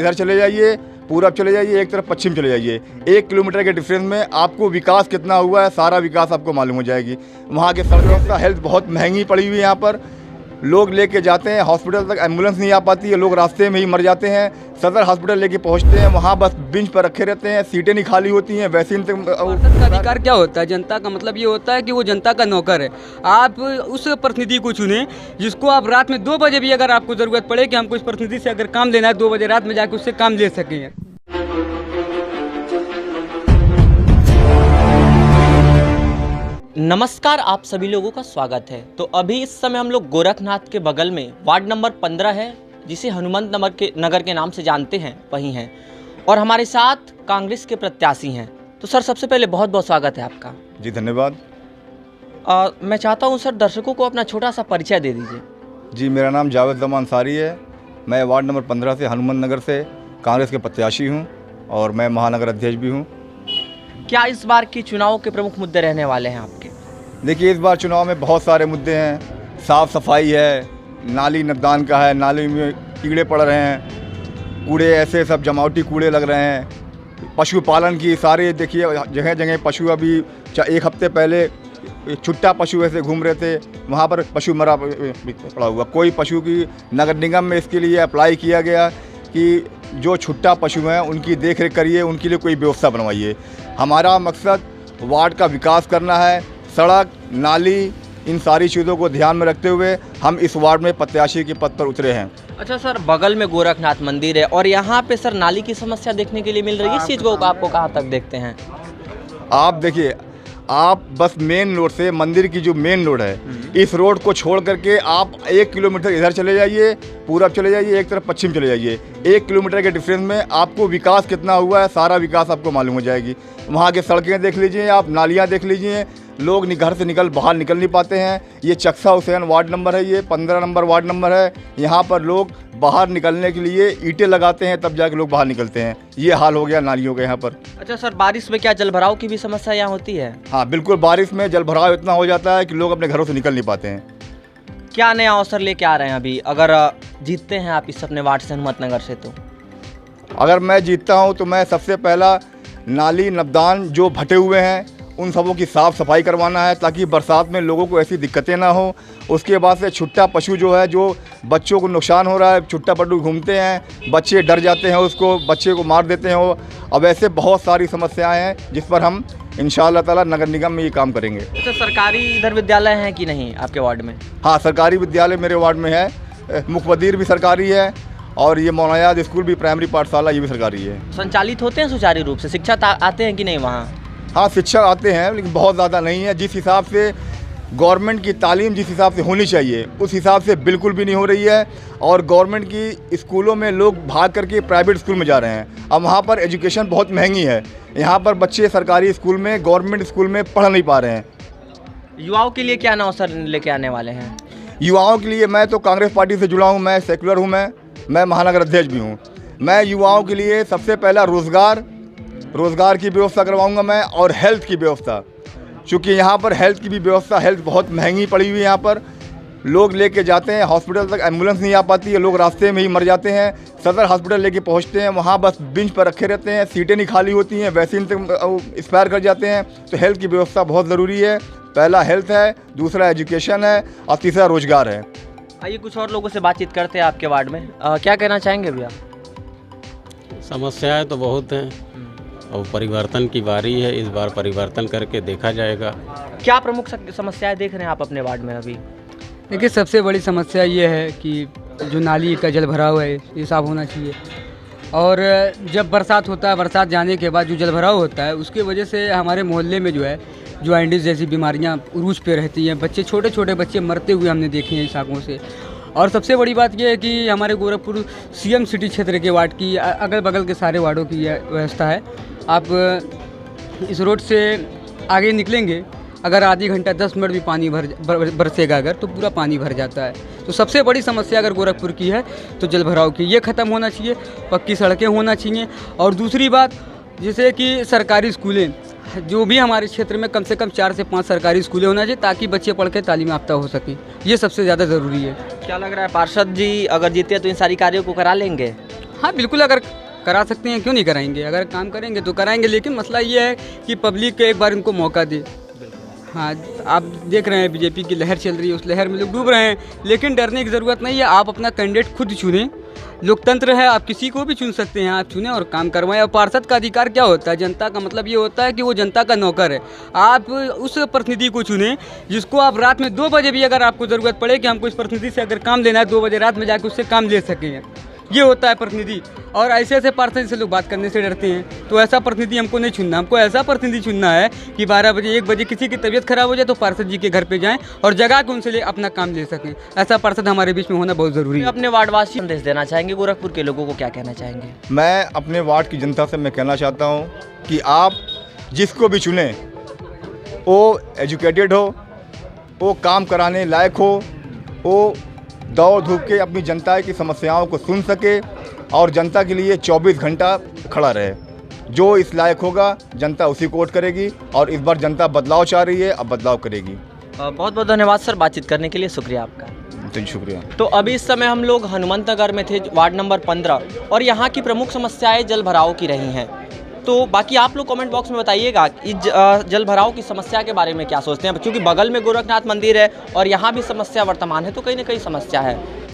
इधर चले जाइए, पूरब चले जाइए, एक तरफ पश्चिम चले जाइए, 1 किलोमीटर के डिफरेंस में आपको विकास कितना हुआ है, सारा विकास आपको मालूम हो जाएगी। वहाँ के सड़कों का हेल्थ बहुत महंगी पड़ी हुई है। यहाँ पर लोग लेके जाते हैं, हॉस्पिटल तक एम्बुलेंस नहीं आ पाती है, लोग रास्ते में ही मर जाते हैं। सदर हॉस्पिटल लेके पहुँचते हैं, वहाँ बस बेंच पर रखे रहते हैं, सीटें नहीं खाली होती हैं। वैक्सीन पार्षद का अधिकार क्या होता है? जनता का मतलब ये होता है कि वो जनता का नौकर है। आप उस प्रतिनिधि को चुने जिसको आप रात में 2 बजे भी अगर आपको ज़रूरत पड़े कि हमको इस प्रतिनिधि से अगर काम लेना है, 2 बजे रात में जाकर उससे काम ले सकें। नमस्कार, आप सभी लोगों का स्वागत है। तो अभी इस समय हम लोग गोरखनाथ के बगल में वार्ड नंबर 15 है, जिसे हनुमंत नगर के नाम से जानते हैं, वहीं हैं और हमारे साथ कांग्रेस के प्रत्याशी हैं। तो सर, सबसे पहले बहुत बहुत स्वागत है आपका। जी धन्यवाद। मैं चाहता हूं सर, दर्शकों को अपना छोटा सा परिचय दे दीजिए। जी, मेरा नाम जावेद जमान अंसारी है। मैं वार्ड नंबर 15 से हनुमंत नगर से कांग्रेस के प्रत्याशी हूँ और मैं महानगर अध्यक्ष भी हूँ। क्या इस बार की चुनाव के प्रमुख मुद्दे रहने वाले हैं आपके? देखिए, इस बार चुनाव में बहुत सारे मुद्दे हैं। साफ़ सफाई है, नाली नदान का है, नाली में कीड़े पड़ रहे हैं, कूड़े ऐसे सब जमावटी कूड़े लग रहे हैं। पशुपालन की सारे देखिए, जगह जगह पशु, अभी 1 हफ्ते पहले एक छुट्टा पशु ऐसे घूम रहे थे, वहाँ पर पशु मरा पड़ा हुआ। कोई पशु की नगर निगम में इसके लिए अप्लाई किया गया कि जो छुट्टा पशु हैं उनकी देख रेख करिए, उनके लिए कोई व्यवस्था बनवाइए। हमारा मकसद वार्ड का विकास करना है। सड़क, नाली, इन सारी चीज़ों को ध्यान में रखते हुए हम इस वार्ड में प्रत्याशी के पद पर उतरे हैं। अच्छा सर, बगल में गोरखनाथ मंदिर है और यहाँ पे सर नाली की समस्या देखने के लिए मिल रही है। इस चीज़ को आपको कहाँ तक देखते हैं? आप देखिए, आप बस मेन रोड से, मंदिर की जो मेन रोड है, इस रोड को छोड़ करके आप 1 किलोमीटर इधर चले जाइए, पूरब चले जाइए, एक तरफ पश्चिम चले जाइए, 1 किलोमीटर के डिफरेंस में आपको विकास कितना हुआ है, सारा विकास आपको मालूम हो जाएगी। वहाँ के सड़कें देख लीजिए, आप नालियाँ देख लीजिए, लोग घर से बाहर निकल नहीं पाते हैं। ये चक्सा हुसैन वार्ड नंबर है, ये 15 नंबर वार्ड नंबर है। यहाँ पर लोग बाहर निकलने के लिए ईंटें लगाते हैं, तब जाके लोग बाहर निकलते हैं। ये हाल हो गया नालियों का यहाँ पर। अच्छा सर, बारिश में क्या जलभराव की भी समस्या यहाँ होती है? हाँ बिल्कुल, बारिश में जलभराव इतना हो जाता है कि लोग अपने घरों से निकल नहीं पाते हैं। क्या नया अवसर लेके आ रहे हैं अभी, अगर जीतते हैं आप इस अपने वार्ड से, हनुमंत नगर से? तो अगर मैं जीतता हूँ तो मैं सबसे पहला नाली नबदान जो फटे हुए हैं उन सबों की साफ़ सफाई करवाना है, ताकि बरसात में लोगों को ऐसी दिक्कतें ना हो। उसके बाद से छुट्टा पशु जो है, जो बच्चों को नुकसान हो रहा है, छुट्टा पशु घूमते हैं, बच्चे डर जाते हैं, उसको बच्चे को मार देते हैं वो। अब ऐसे बहुत सारी समस्याएं हैं जिस पर हम इंशाअल्लाह ताला नगर निगम में ये काम करेंगे। अच्छा, सरकारी इधर विद्यालय हैं कि नहीं आपके वार्ड में? हाँ, सरकारी विद्यालय मेरे वार्ड में है। मुखबदीर भी सरकारी है और ये मौलायाद स्कूल भी, प्राइमरी पाठशाला, ये भी सरकारी है। संचालित होते हैं सुचारू रूप से? शिक्षक आते हैं कि नहीं वहाँ? हाँ, शिक्षक आते हैं, लेकिन बहुत ज़्यादा नहीं है। जिस हिसाब से गवर्नमेंट की तालीम जिस हिसाब से होनी चाहिए, उस हिसाब से बिल्कुल भी नहीं हो रही है। और गवर्नमेंट की स्कूलों में लोग भाग करके प्राइवेट स्कूल में जा रहे हैं। अब वहाँ पर एजुकेशन बहुत महंगी है। यहाँ पर बच्चे सरकारी स्कूल में, गवर्नमेंट स्कूल में पढ़ नहीं पा रहे हैं। युवाओं के लिए क्या नया अवसर लेके आने वाले हैं? युवाओं के लिए मैं तो कांग्रेस पार्टी से जुड़ा हूँ, मैं सेकुलर हूँ, मैं महानगर अध्यक्ष भी हूँ। मैं युवाओं के लिए सबसे पहला रोज़गार की व्यवस्था करवाऊंगा मैं, और हेल्थ की व्यवस्था, क्योंकि यहाँ पर हेल्थ की भी व्यवस्था, हेल्थ बहुत महंगी पड़ी हुई है। यहाँ पर लोग लेके जाते हैं, हॉस्पिटल तक एम्बुलेंस नहीं आ पाती है, लोग रास्ते में ही मर जाते हैं। सदर हॉस्पिटल लेके पहुँचते हैं, वहाँ बस बेंच पर रखे रहते हैं, सीटें नहीं खाली होती हैं, वैक्सीन एक्सपायर कर जाते हैं। तो हेल्थ की व्यवस्था बहुत ज़रूरी है। पहला हेल्थ है, दूसरा एजुकेशन है और तीसरा रोज़गार है। आइए कुछ और लोगों से बातचीत करते हैं आपके वार्ड में। क्या कहना चाहेंगे भैया? समस्याएं तो बहुत हैं और परिवर्तन की बारी है। इस बार परिवर्तन करके देखा जाएगा। क्या प्रमुख समस्याएं देख रहे हैं आप अपने वार्ड में अभी? देखिए, सबसे बड़ी समस्या ये है कि जो नाली का जल भराव है ये साफ होना चाहिए। और जब बरसात होता है, बरसात जाने के बाद जो जल भराव होता है, उसकी वजह से हमारे मोहल्ले में जो है जॉइंटिस जैसी बीमारियां उरूज पे रहती हैं। बच्चे, छोटे छोटे बच्चे मरते हुए हमने देखे हैं इस आँखों से। और सबसे बड़ी बात यह है कि हमारे गोरखपुर सीएम सिटी क्षेत्र के वार्ड की, अगल बगल के सारे वार्डों की यह व्यवस्था है। आप इस रोड से आगे निकलेंगे, अगर आधी घंटा 10 मिनट भी पानी बरसेगा अगर, तो पूरा पानी भर जाता है। तो सबसे बड़ी समस्या अगर गोरखपुर की है तो जल भराव की, ये ख़त्म होना चाहिए। पक्की सड़कें होना चाहिए। और दूसरी बात, जैसे कि सरकारी स्कूलें, जो भी हमारे क्षेत्र में कम से कम 4 से 5 सरकारी स्कूलें होना चाहिए, ताकि बच्चे पढ़ के तालीम याफ्ता हो सकें। ये सबसे ज़्यादा ज़रूरी है। क्या लग रहा है पार्षद जी अगर जीते तो इन सारी कार्यों को करा लेंगे? हाँ बिल्कुल, अगर करा सकते हैं क्यों नहीं कराएंगे, अगर काम करेंगे तो कराएंगे, लेकिन मसला ये है कि पब्लिक को एक बार इनको मौका दे। हाँ, आप देख रहे हैं बीजेपी की लहर चल रही है, उस लहर में लोग डूब रहे हैं, लेकिन डरने की ज़रूरत नहीं है। आप अपना कैंडिडेट खुद चुनें, लोकतंत्र है, आप किसी को भी चुन सकते हैं, आप चुनें और काम करवाएं। और पार्षद का अधिकार क्या होता है? जनता का मतलब ये होता है कि वो जनता का नौकर है। आप उस प्रतिनिधि को चुनें जिसको आप रात में 2 बजे भी अगर आपको ज़रूरत पड़े कि हमको इस प्रतिनिधि से अगर काम लेना है, 2 बजे रात में जाकर उससे काम ले सकें, ये होता है प्रतिनिधि। और ऐसे ऐसे पार्षद से लोग बात करने से डरते हैं, तो ऐसा प्रतिनिधि हमको नहीं चुनना। हमको ऐसा प्रतिनिधि चुनना है कि 12 बजे 1 बजे किसी की तबीयत खराब हो जाए तो पार्षद जी के घर पे जाएं और जगह के उनसे अपना काम ले सकें। ऐसा पार्षद हमारे बीच में होना बहुत ज़रूरी है। अपने वार्डवासी संदेश देना चाहेंगे, गोरखपुर के लोगों को क्या कहना चाहेंगे? मैं अपने वार्ड की जनता से मैं कहना चाहता हूँ कि आप जिसको भी चुनें वो एजुकेटेड हो, वो काम कराने लायक हो, वो दौड़ धूप के अपनी जनता की समस्याओं को सुन सके और जनता के लिए 24 घंटा खड़ा रहे। जो इस लायक होगा जनता उसी को वोट करेगी और इस बार जनता बदलाव चाह रही है, अब बदलाव करेगी। बहुत बहुत धन्यवाद सर बातचीत करने के लिए, शुक्रिया आपका। तो शुक्रिया। तो अभी इस समय हम लोग हनुमंत नगर में थे, वार्ड नंबर 15, और यहाँ की प्रमुख समस्याएं जल भराव की रही हैं। तो बाकी आप लोग कमेंट बॉक्स में बताइएगा इस जल भराव की समस्या के बारे में क्या सोचते हैं, क्योंकि बगल में गोरखनाथ मंदिर है और यहाँ भी समस्या वर्तमान है, तो कहीं ना कहीं समस्या है।